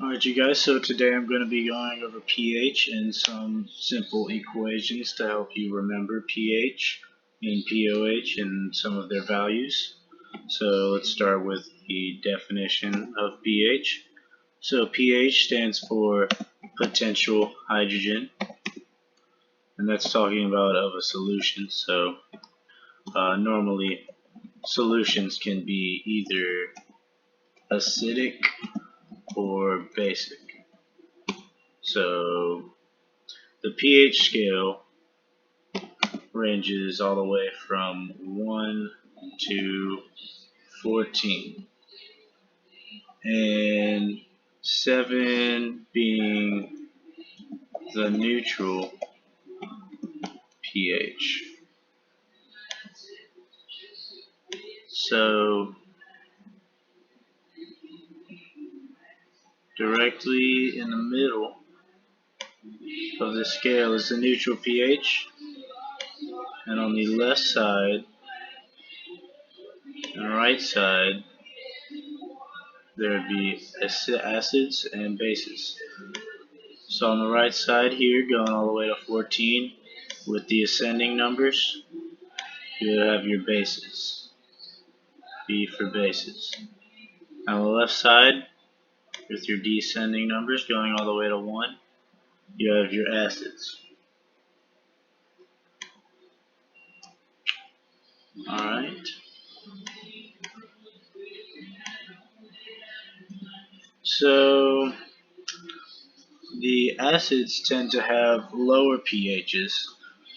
Alright you guys, so today I'm going to be going over pH and some simple equations to help you remember pH and pOH and some of their values. So let's start with the definition of pH. So pH stands for potential hydrogen, and that's talking about of a solution. So normally solutions can be either acidic or basic. So the pH scale ranges all the way from 1 to 14, and 7 being the neutral pH. So directly in the middle of the scale is the neutral pH, and on the left side and right side there would be acids and bases. So on the right side here, going all the way to 14 with the ascending numbers, you have your bases, B for bases. On the left side, with your descending numbers going all the way to 1, you have your acids. Alright. So the acids tend to have lower pHs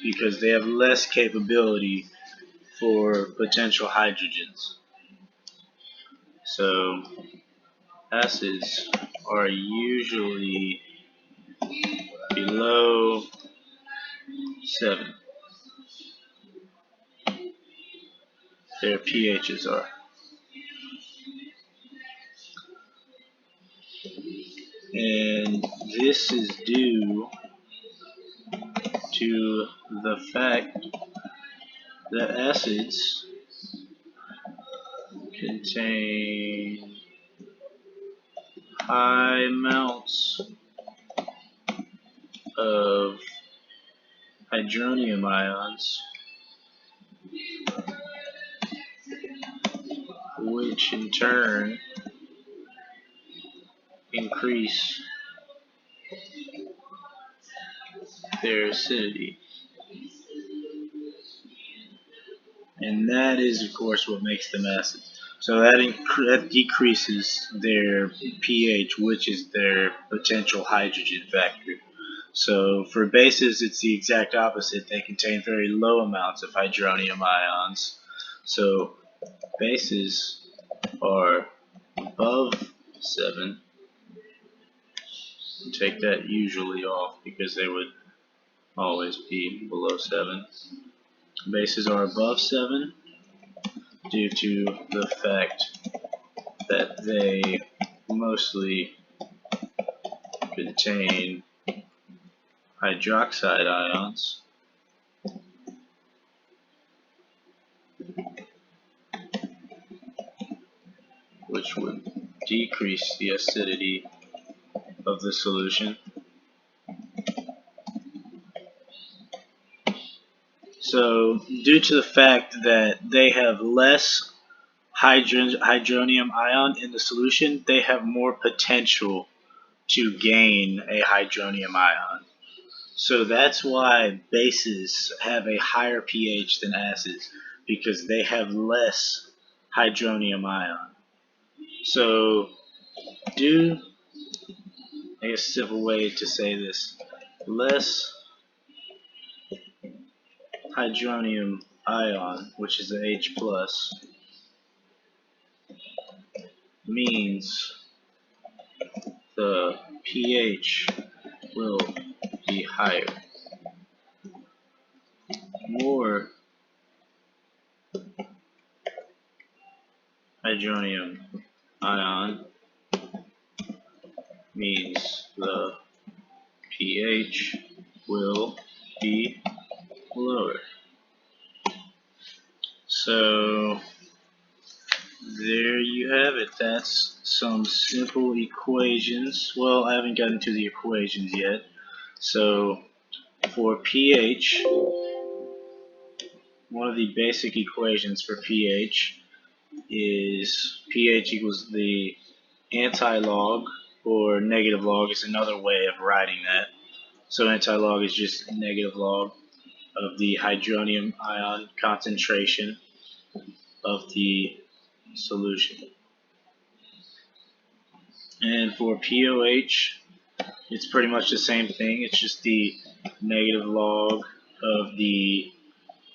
because they have less capability for potential hydrogens. So acids are usually below 7. Their pHs are. And this is due to the fact that acids contain high amounts of hydronium ions, which in turn increase their acidity. And that is, of course, what makes them acid. So that decreases their pH, which is their potential hydrogen factor. So for bases, it's the exact opposite. They contain very low amounts of hydronium ions. So bases are above 7. Take that usually off because they would always be below 7. Bases are above 7 due to the fact that they mostly contain hydroxide ions, which would decrease the acidity of the solution. So due to the fact that they have less hydronium ion in the solution, they have more potential to gain a hydronium ion. So that's why bases have a higher pH than acids, because they have less hydronium ion. So I guess a simple way to say this, less hydronium ion, which is the H+, means the pH will be higher. More hydronium ion means the pH will be lower. So there you have it. That at some simple equations. Well, I haven't gotten to the equations yet. So for pH, one of the basic equations for pH is pH equals the anti-log, or negative log is another way of writing that. So anti-log is just negative log of the hydronium ion concentration of the solution. And for POH, it's pretty much the same thing. It's just the negative log of the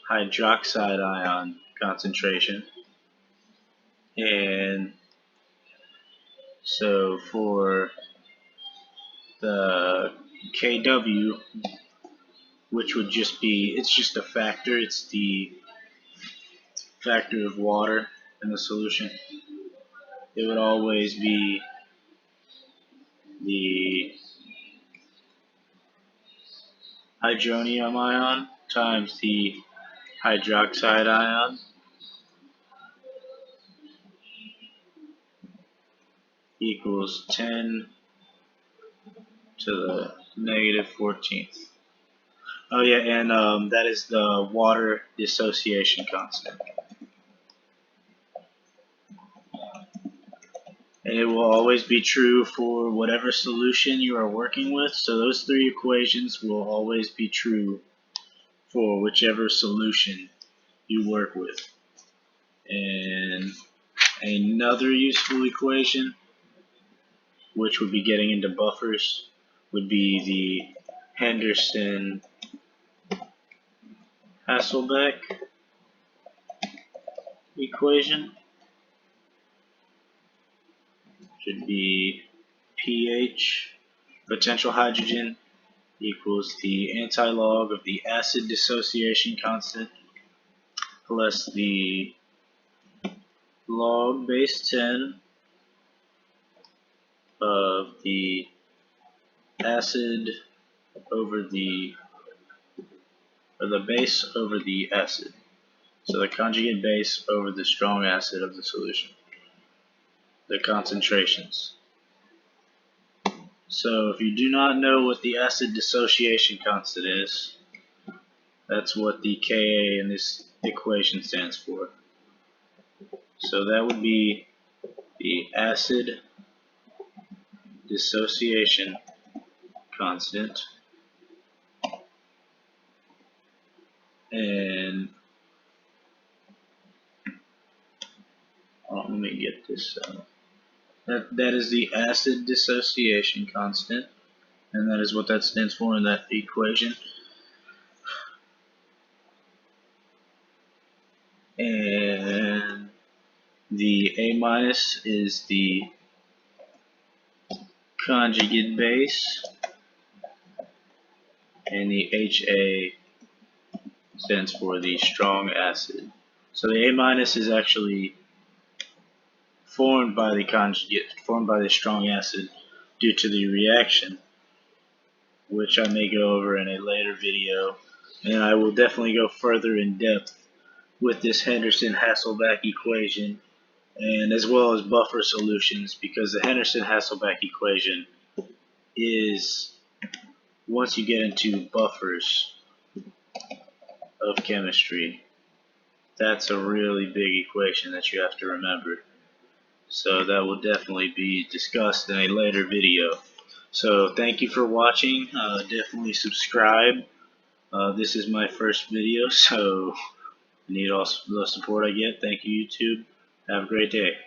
hydroxide ion concentration. And so for the KW, which would just be, it's just a factor, it's the factor of water in the solution. It would always be the hydronium ion times the hydroxide ion equals 10 to the negative 14th. Oh yeah, and that is the water dissociation constant. And it will always be true for whatever solution you are working with. So those three equations will always be true for whichever solution you work with. And another useful equation, which would be getting into buffers, would be the Henderson-Hasselbalch equation. Should be pH, potential hydrogen, equals the anti-log of the acid dissociation constant plus the log base 10 of the acid over the, or the base over the acid. So the conjugate base over the strong acid of the solution. The concentrations. So if you do not know what the acid dissociation constant is, that's what the Ka in this equation stands for. So that would be the acid dissociation constant, and let me get this out. That is the acid dissociation constant, and that is what that stands for in that equation. And the A minus is the conjugate base, and the HA stands for the strong acid. So the A minus is actually formed by the conjugate, formed by the strong acid due to the reaction, which I may go over in a later video, and I will definitely go further in depth with this Henderson-Hasselbalch equation, and as well as buffer solutions, because the Henderson-Hasselbalch equation is, once you get into buffers of chemistry, that's a really big equation that you have to remember. So that will definitely be discussed in a later video. So thank you for watching. Definitely subscribe. This is my first video, so I need all the support I get. Thank you, YouTube. Have a great day.